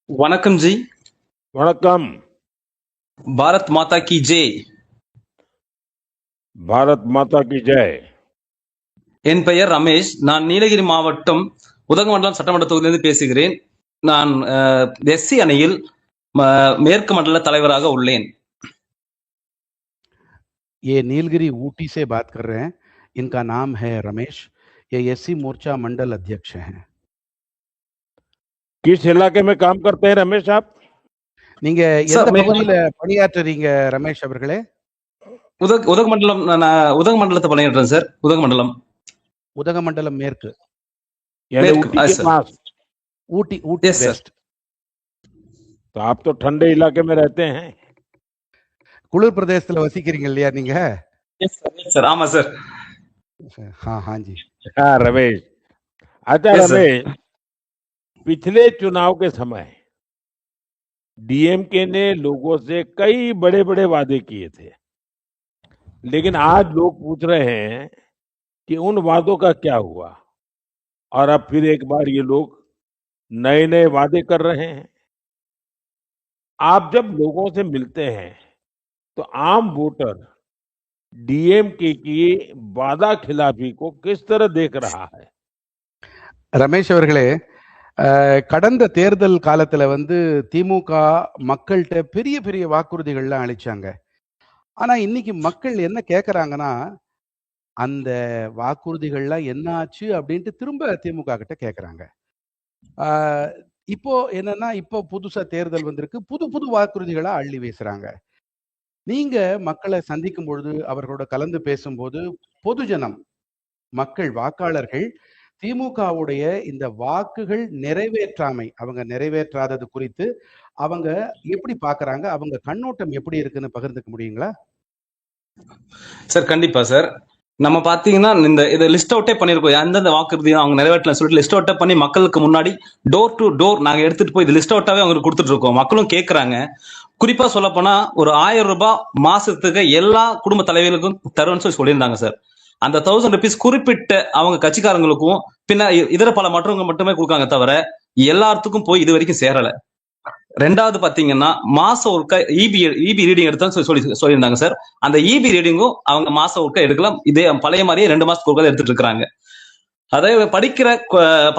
வணக்கம் ஜி. வணக்கம். பாரத் மாதா கி ஜெய். பாரத் மாதா கி ஜெய். என் பெயர் ரமேஷ். நான் நீலகிரி மாவட்டம் உதகமண்டலம் சட்டமன்ற தொகுதியிலிருந்து பேசுகிறேன். நான் எஸ்சி அணியில் மேற்கு மண்டல தலைவராக உள்ளேன். ये नीलगिरी ऊटी से बात कर रहे हैं. इनका नाम है रमेश. ये एससी मोर्चा मंडल अध्यक्ष हैं. किस इलाके में काम करते हैं रमेश आप? நீங்க எந்த பகுதியில பணியாற்றுறீங்க ரமேஷ் அவர்களே? உதகமண்டலம். நான் உதகமண்டலத்தை பணியாற்றுறேன் சார். உதகமண்டலம் மேற்கு. ऊटी वेस्ट. तो आप तो ठंडे इलाके में रहते हैं. குளிர் பிரதேசத்துல வசிக்கிறீங்க இல்லையா நீங்க? சார். ஆமா சார். हाँ जी. हाँ रमेश. अच्छा रमेश, पिछले चुनाव के समय डीएमके ने लोगों से कई बड़े बड़े वादे किए थे, लेकिन आज लोग पूछ रहे हैं कि उन वादों का क्या हुआ, और अब फिर एक बार ये लोग नए नए वादे कर रहे हैं. आप जब लोगों से मिलते हैं तो आम वोटर डीएमके की वादा खिलाफी को किस तरह देख रहा है? ரமேஷ் அவர்களே, கடந்த தேர்தல் காலத்துல திமுக மக்கள்கிட்ட பெரிய பெரிய வாக்குறுதிகள்லாம் அளிச்சாங்க. ஆனா இன்னைக்கு மக்கள் என்ன கேக்குறாங்கன்னா, அந்த வாக்குறுதிகள்லாம் என்ன ஆச்சு அப்படின்ட்டு திரும்ப திமுக கிட்ட கேக்குறாங்க. இப்போ என்னன்னா, இப்போ புதுசா தேர்தல் வந்திருக்கு, புது புது வாக்குறுதிகளா அள்ளி வீசுறாங்க. நீங்க மக்களை சந்திக்கும் பொழுது, அவர்களோட கலந்து பேசும்போது, பொதுஜனம், மக்கள், வாக்காளர்கள் திமுகவுடைய இந்த வாக்குகள் நிறைவேற்றாமை, அவங்க நிறைவேற்றாதது குறித்து அவங்க எப்படி பாக்குறாங்க, அவங்க கண்ணோட்டம் எப்படி இருக்குன்னு பகிர்ந்துக்க முடியுங்களா? சார் கண்டிப்பா சார். நம்ம பாத்தீங்கன்னா இதை லிஸ்ட் அவுட்டே பண்ணிருக்கோம். எந்தெந்த வாக்குறுதி அவங்க நிறைவேற்றல சொல்லிட்டு லிஸ்ட் அவுட்டே பண்ணி மக்களுக்கு முன்னாடி டோர் டு டோர் நாங்க எடுத்துட்டு போய் இது லிஸ்ட் அவுட்டாவே அவங்களுக்கு கொடுத்துட்டு இருக்கோம். மக்களும் கேட்கறாங்க. குறிப்பா சொல்ல போனா ஒரு 1000 ரூபாய் மாசத்துக்கு எல்லா குடும்ப தலைவர்களுக்கும் தருவேன்னு சொல்லியிருந்தாங்க சார். அந்த 1000 rupees குறிப்பிட்ட அவங்க கட்சிக்காரங்களுக்கும் பின்ன இதர பல மற்றவங்க மட்டுமே கொடுக்காங்க தவிர எல்லாத்துக்கும் போய் இது வரைக்கும் சேரல. ரெண்டாவது பாத்தீங்கன்னா மாசம் ஒருக்கா இபி ரீடிங் எடுத்தான்னு சொல்லியிருந்தாங்க சார். அந்த இபி ரீடிங்கும் அவங்க மாசம் ஒருக்கா எடுக்கலாம். இதே பழைய மாதிரியே 2 மாசத்துக்கு ஒருக்கா எடுத்துட்டு இருக்காங்க. அதே படிக்கிற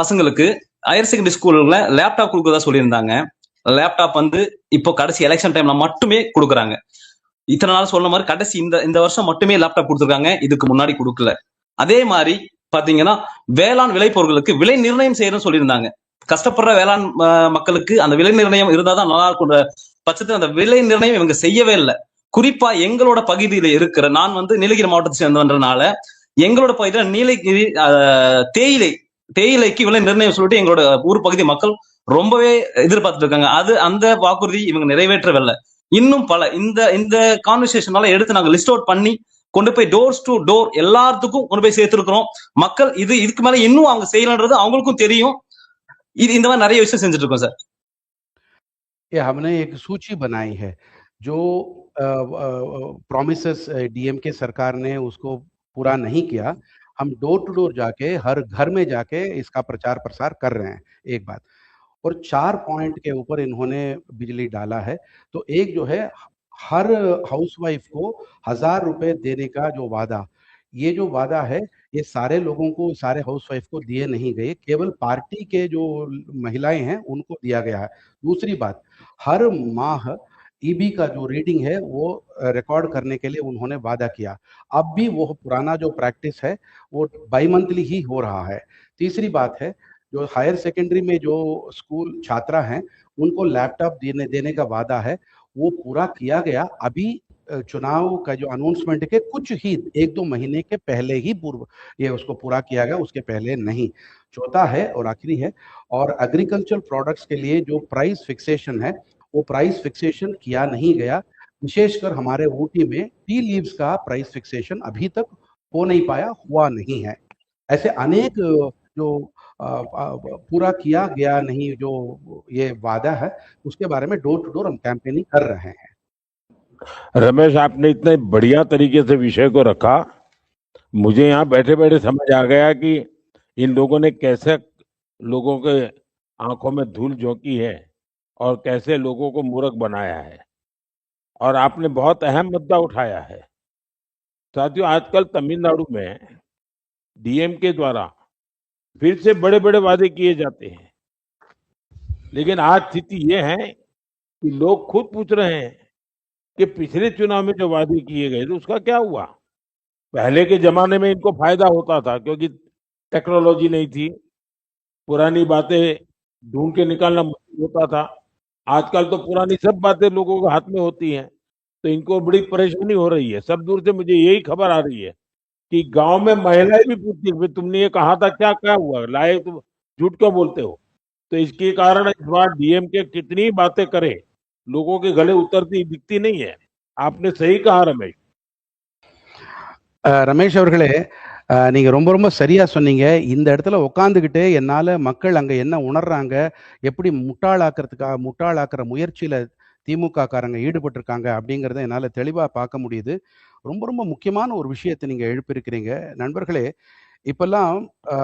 பசங்களுக்கு ஹையர் செகண்டரி ஸ்கூல்ல லேப்டாப் கொடுக்கறதா சொல்லியிருந்தாங்க. லேப்டாப் இப்போ கடைசி எலெக்ஷன் டைம்ல மட்டுமே கொடுக்குறாங்க. இத்தனை நாள் சொன்ன மாதிரி கடைசி இந்த வருஷம் மட்டுமே லேப்டாப் கொடுத்துருக்காங்க, இதுக்கு முன்னாடி கொடுக்கல. அதே மாதிரி பாத்தீங்கன்னா வேளாண் விளைபொருட்களுக்கு விலை நிர்ணயம் செய்யணும்னு சொல்லியிருந்தாங்க. கஷ்டப்படுற வேளாண் மக்களுக்கு அந்த விலை நிர்ணயம் இருந்தாதான் நல்லா இருக்கும் பட்சத்தில் அந்த விலை நிர்ணயம் இவங்க செய்யவே இல்லை. குறிப்பா எங்களோட பகுதியில இருக்கிற, நான் நீலகிரி மாவட்டத்தை சேர்ந்தவன்றனால எங்களோட பகுதியில நீலகிரி தேயிலைக்கு விலை நிர்ணயம் சொல்லிட்டு எங்களோட ஊர் பகுதி மக்கள் ரொம்பவே எதிர்பார்த்துட்டு இருக்காங்க. அந்த வாக்குறுதி இவங்க நிறைவேற்றவில்லை. இன்னும் பல இந்த கான்வர்சேஷனால எடுத்து நாங்க லிஸ்ட் அவுட் பண்ணி கொண்டு போய் டோர்ஸ் டு டோர் எல்லாத்துக்கும் கொண்டு போய் சேர்த்திருக்கிறோம். மக்கள் இதுக்கு மேல இன்னும் அவங்க செய்யலன்றது அவங்களுக்கும் தெரியும். இந்த மாதிரி நிறைய விஷயம் செஞ்சுட்டு இருக்கோம் சார். ये हमने एक सूची बनाई है जो प्रॉमिसेस डीएमके सरकार ने उसको पूरा नहीं किया. हम डोर टू डोर जाके हर घर में जाके इसका प्रचार प्रसार कर रहे हैं. एक बात, और 4 पॉइंट के ऊपर इन्होंने बिजली डाला है. तो एक जो है, हर हाउसवाइफ को 1000 रुपए देने का जो वादा, ये जो वादा है ये सारे लोगों को, सारे हाउसवाइफ को दिए नहीं गए, केवल पार्टी के जो महिलाएं हैं उनको दिया गया है. दूसरी बात, हर माह ईबी का जो रीडिंग है वो रिकॉर्ड करने के लिए उन्होंने वादा किया. अब भी वो पुराना जो प्रैक्टिस है वो बाई मंथली ही हो रहा है. तीसरी बात है, जो हायर सेकेंडरी में जो स्कूल छात्रा हैं उनको लैपटॉप देने का वादा है, वो पूरा किया गया. अभी चुनाव का जो अनाउंसमेंट के कुछ ही 1-2 महीने के पहले ही पूर्व ये उसको पूरा किया गया, उसके पहले नहीं. चौथा है और आखिरी है, और एग्रीकल्चर प्रोडक्ट्स के लिए जो प्राइस फिक्सेशन है वो प्राइस फिक्सेशन किया नहीं गया. विशेषकर हमारे ऊटी में टी लीव्स का प्राइस फिक्सेशन अभी तक हो नहीं पाया, हुआ नहीं है. ऐसे अनेक जो पूरा किया गया नहीं जो ये वादा है, उसके बारे में डोर टू डोर हम कैंपेनिंग कर रहे हैं. रमेश, आपने इतने बढ़िया तरीके से विषय को रखा, मुझे यहाँ बैठे बैठे समझ आ गया कि इन लोगों ने कैसे लोगों के आंखों में धूल झोंकी है और कैसे लोगों को मूर्ख बनाया है। और आपने बहुत अहम मुद्दा उठाया है। साथियों, आजकल तमिलनाडु में डीएमके द्वारा फिर से बड़े-बड़े वादे किए जाते हैं। लेकिन आज स्थिति ये है कि लोग खुद पूछ रहे हैं कि पिछले चुनाव में जो वादे किए गए थे उसका क्या हुआ? पहले के ज़माने में इनको फ़ायदा होता था क्योंकि टेक्नोलॉजी नहीं थी, पुरानी बातें ढूँढ के निकालना मुश्किल होता था। आजकल तो पुरानी सब बातें लोगों के हाथ में होती हैं, तो इनको बड़ी परेशानी हो रही है। सब दूर से मुझे यही खबर आ रही है कि गाँव में महिलाएँ भी पूछती हैं, "भई तुमने ये कहा था क्या हुआ? लाए तुम झूठ क्यों बोलते हो?" तो इसके कारण इस बार डीएमके कितनी बातें करे, लोगों के गले उतरती दिखती नहीं है। आपने सही कहा रमेश। ரமேஷ் அவர்களே, நீங்க ரொம்ப ரொம்ப சரியா சொன்னீங்க. இந்த இடத்துல உட்காந்துக்கிட்டு என்னால மக்கள் அங்க என்ன உணர்றாங்க, எப்படி முட்டாளாக்குற முயற்சியில திமுககாரங்க ஈடுபட்டிருக்காங்க அப்படிங்கிறத என்னால தெளிவா பார்க்க முடியுது. ரொம்ப ரொம்ப முக்கியமான ஒரு விஷயத்த நீங்க எழுப்பியிருக்கிறீங்க. நண்பர்களே, இப்பல்லாம் அ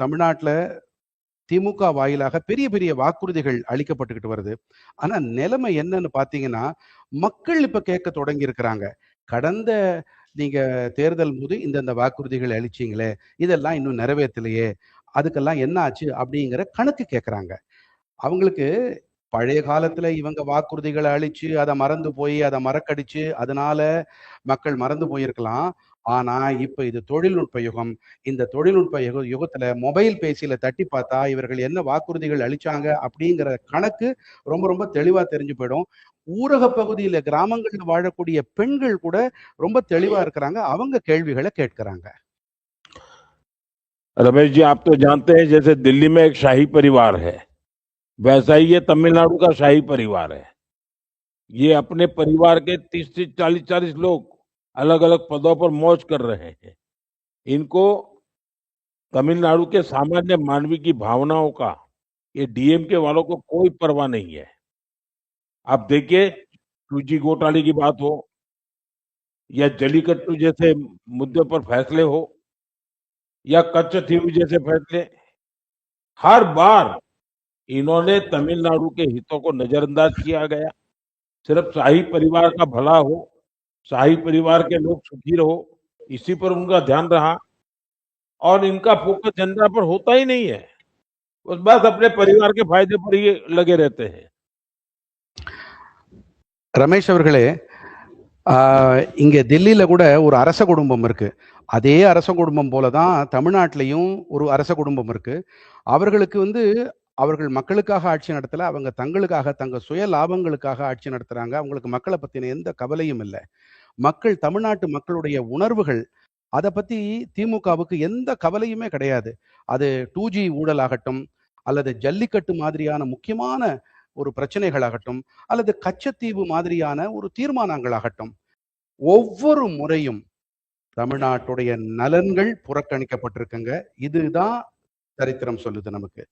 தமிழ்நாட்ல திமுக வாயிலாக பெரிய பெரிய வாக்குறுதிகள் அளிக்கப்பட்டுக்கிட்டு வருது. ஆனா நிலைமை என்னன்னு பார்த்தீங்கன்னா, மக்கள் இப்ப கேட்க தொடங்கியிருக்கிறாங்க. கடந்த நீங்க தேர்தல் போது இந்தந்த வாக்குறுதிகள் அளிச்சீங்களே, இதெல்லாம் இன்னும் நிறைவேத்தலையே, அதுக்கெல்லாம் என்ன ஆச்சு? அப்படிங்கிற கணக்கு கேட்கறாங்க. அவங்களுக்கு பழைய காலத்துல இவங்க வாக்குறுதிகள அளிச்சு, அத மறந்து போய், அத மறக்கடிச்சு, அதனால மக்கள் மறந்து போயிருக்கலாம். ஆனா, இப்ப இது தொழில்நுட்ப யுகம். இந்த தொழில்நுட்ப யுகத்துல மொபைல் பேசியில தட்டி பார்த்தா, இவர்கள் என்ன வாக்குறுதிகள் அளிச்சாங்க அப்படிங்கிற கணக்கு ரொம்ப ரொம்ப தெளிவா தெரிஞ்சு போயிடும். ஊரகப் பகுதியில, கிராமங்கள்ல வாழக்கூடிய பெண்கள் கூட ரொம்ப தெளிவா இருக்கிறாங்க. அவங்க கேள்விகள கேட்கறாங்க. रमेश जी, आप तो जानते हैं जैसे दिल्ली में एक शाही परिवार है, वैसा ही ये तमिलनाडु का शाही परिवार है। ये अपने परिवार के 30 से 40 लोग अलग-अलग पदों पर मौज कर रहे हैं। इनको तमिलनाडु के सामान्य मानवी की भावनाओं का ये डीएमके वालों को कोई परवाह नहीं है। आप देखिए, 2G घोटाले की बात हो या जल्लीकट्टू जैसे मुद्दे पर फैसले हो या कच्छ थीव जैसे फैसले, हर बार इन्होंने तमिलनाडु के हितों को नजरअंदाज किया गया। सिर्फ शाही परिवार का भला हो, शाही परिवार के लोग सुखी रहो, इसी पर उनका ध्यान रहा और इनका फोकस जनता पर होता ही नहीं है। बस अपने परिवार के फायदे पर ही लगे रहते हैं। ரமேஷ் அவர்களே, ஆ இங்க தில்லியில கூட ஒரு அரச குடும்பம் இருக்கு. அதே அரச குடும்பம் போல தான் தமிழ்நாட்டிலயும் ஒரு அரச குடும்பம் இருக்கு. அவர்களுக்கு அவர்கள் மக்களுக்காக ஆட்சி நடத்தல. அவங்க தங்களுக்காக, தங்க சுய லாபங்களுக்காக ஆட்சி நடத்துறாங்க. அவங்களுக்கு மக்கள பத்தின எந்த கவலையும் இல்ல. தமிழ்நாட்டு மக்களுடைய உணர்வுகள், அத பத்தி திமுகவுக்கு எந்த கவலையுமே கிடையாது. அது 2G ஊழலாகட்டும், அல்லது ஜல்லிக்கட்டு மாதிரியான முக்கியமான ஒரு பிரச்சனைகளாகட்டும், அல்லது கச்சத்தீவு மாதிரியான ஒரு தீர்மானங்களாகட்டும், ஒவ்வொரு முறையும் தமிழ்நாட்டுடைய நலன்கள் புறக்கணிக்கப்பட்டிருக்குங்க. இதுதான் சரித்திரம் சொல்லுது நமக்கு.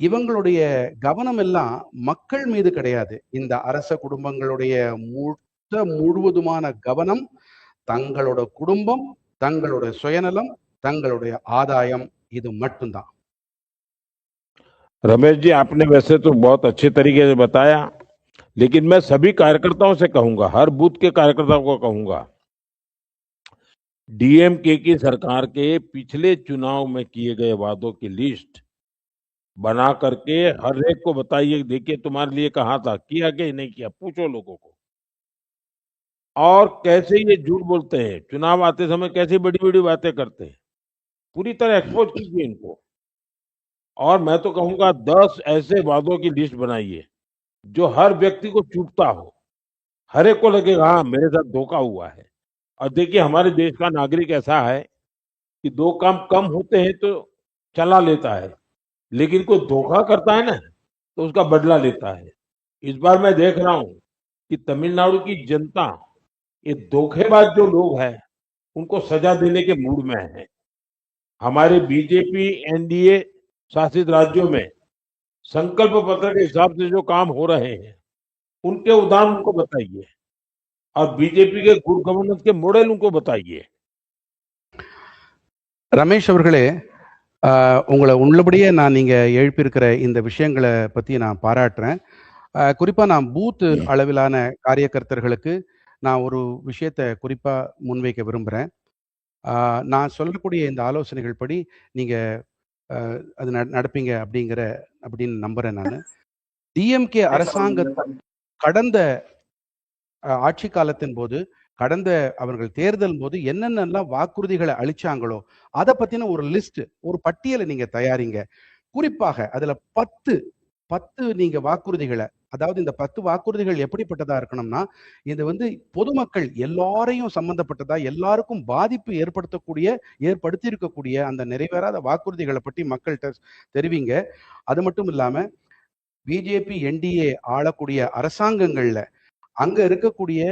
இவங்களுடைய கவனம் எல்லாம் மக்கள் மீது கிடையாது. இந்த அரச குடும்பங்களுடைய முழுவதுமான கவனம் தங்களோட குடும்பம், தங்களோட சுயநலம், தங்களுடைய ஆதாயம் இது மட்டும்தான். रमेश जी, आपने वैसे तो बहुत अच्छे तरीके से बताया, लेकिन मैं सभी कार्यकर्ताओं से कहूंगा, हर बूथ के कार्यकर्ताओं को कहूंगा, डीएमके की सरकार के पिछले चुनाव में किए गए वादों की लिस्ट बना करके हर एक को बताइए, देखिए तुम्हारे लिए कहा था, किया कि नहीं किया, पूछो लोगों को। और कैसे ये झूठ बोलते हैं, चुनाव आते समय कैसी बड़ी-बड़ी बातें करते हैं, पूरी तरह एक्सपोज कीजिए इनको। और मैं तो कहूंगा 10 ऐसे वादों की लिस्ट बनाइए, जो हर व्यक्ति को चुभता हो, हर एक को लगेगा हाँ, मेरे साथ धोखा हुआ है। और देखिए हमारे देश का नागरिक ऐसा है कि 2 काम कम होते हैं तो चला लेता है, लेकिन कोई धोखा करता है ना, तो उसका बदला लेता है। इस बार मैं देख रहा हूँ कि तमिलनाडु की जनता, ये धोखेबाज जो लोग हैं, उनको सजा देने के मूड में है। हमारे बीजेपी, एनडीए शासित राज्यों में संकल्प पत्र के हिसाब से जो काम हो रहे हैं, उनके उदाहरण उनको बताइए और बीजेपी के गुड गवर्नेंस के मॉडल उनको बताइए। ரமேஷ் அவர்களே, உங்களை உள்ளபடியே நான் நீங்க எழுப்பியிருக்கிற இந்த விஷயங்களை பத்தி நான் பாராட்டுறேன். குறிப்பா நான் பூத் அளவிலான காரியகர்த்தர்களுக்கு நான் ஒரு விஷயத்த குறிப்பா முன்வைக்க விரும்புறேன். நான் சொல்லக்கூடிய இந்த ஆலோசனைகள் படி நீங்க அது நடப்பீங்க அப்படின்னு நம்புறேன் நானு. டிஎம்கே அரசாங்க கடந்த ஆட்சி காலத்தின் போது, கடந்த அவர்கள் தேர்தல் போது என்னென்னலாம் வாக்குறுதிகளை அளிச்சாங்களோ, அத பத்தின ஒரு லிஸ்ட், ஒரு பட்டியலை நீங்க தயாரிங்க. குறிப்பாக அதுல 10 நீங்க வாக்குறுதிகள, அதாவது இந்த 10 வாக்குறுதிகள் எப்படிப்பட்டதா இருக்கணும்னா, இது வந்து பொதுமக்கள் எல்லாரையும் சம்பந்தப்பட்டதா, எல்லாருக்கும் பாதிப்பு ஏற்படுத்தியிருக்கக்கூடிய அந்த நிறைவேறாத வாக்குறுதிகளை பற்றி மக்கள்கிட்ட தெரிவிங்க. அது மட்டும் இல்லாம பிஜேபி, என்டிஏ ஆளக்கூடிய அரசாங்கங்கள்ல அங்க இருக்கக்கூடிய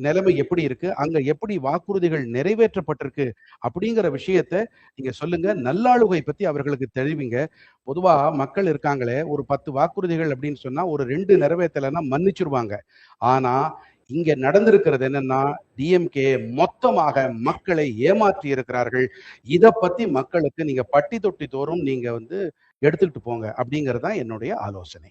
நிலைமை எப்படி இருக்கு, அங்க எப்படி வாக்குறுதிகள் நிறைவேற்றப்பட்டிருக்கு அப்படிங்கிற விஷயத்த நீங்க சொல்லுங்க. நல்லாளுகை பத்தி அவர்களுக்கு தெரிவிங்க. பொதுவா மக்கள் இருக்காங்களே, ஒரு 10 வாக்குறுதிகள் அப்படின்னு சொன்னா ஒரு 2 நிறைவேற்றலைன்னா மன்னிச்சிருவாங்க. ஆனா இங்க நடந்திருக்கிறது என்னன்னா, டிஎம்கே மொத்தமாக மக்களை ஏமாற்றி இருக்கிறார்கள். இத பத்தி மக்களுக்கு நீங்க பட்டி தொட்டி தோறும் நீங்க வந்து எடுத்துக்கிட்டு போங்க அப்படிங்கிறது தான் என்னுடைய ஆலோசனை.